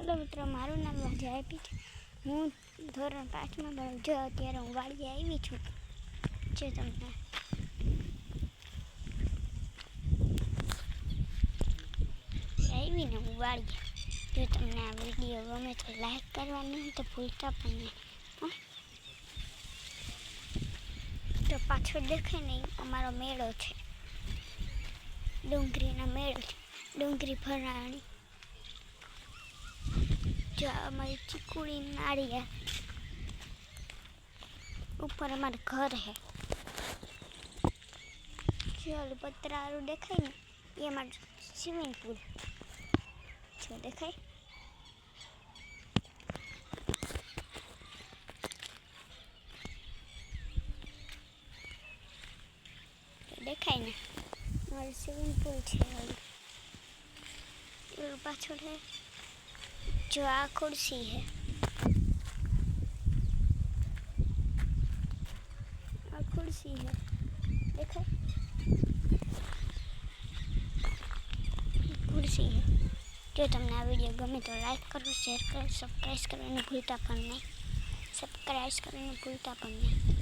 Hello મિત્રો, મારું નામ વાજા આપી છે. હું ધોરણ 5માં ભણું છું. અત્યારે હું વાડીએ આવી છું. જે તમને આવીને હું વાડીએ. જો તમને આ વિડીયો ગમે તો લાઈક કરવાની હોય તો ભૂલતા પણ નહીં. તો પાછળ દેખાય ને અમારો મેળો છે, ડુંગળીનો મેળો છે, ડુંગળી ભરાણી. જો અમારી ચીકુડી નાળિયા ઉપર અમારું ઘર છે. જો ઓલું પતરારું દેખાય ને એ અમારું સ્વિમિંગ પુલ જો દેખાય. દેખાય ને અમારું સ્વિમિંગ પુલ છે. ઓલું પાછળ છે. જો આ ખુરશી છે, આ ખુરશી છે, દેખાય ખુરશી છે. જો તમને આ વિડીયો ગમે તો લાઈક કરો, શેર કરો, સબસ્ક્રાઈબ કરવાનું ભૂલતા પણ નહીં.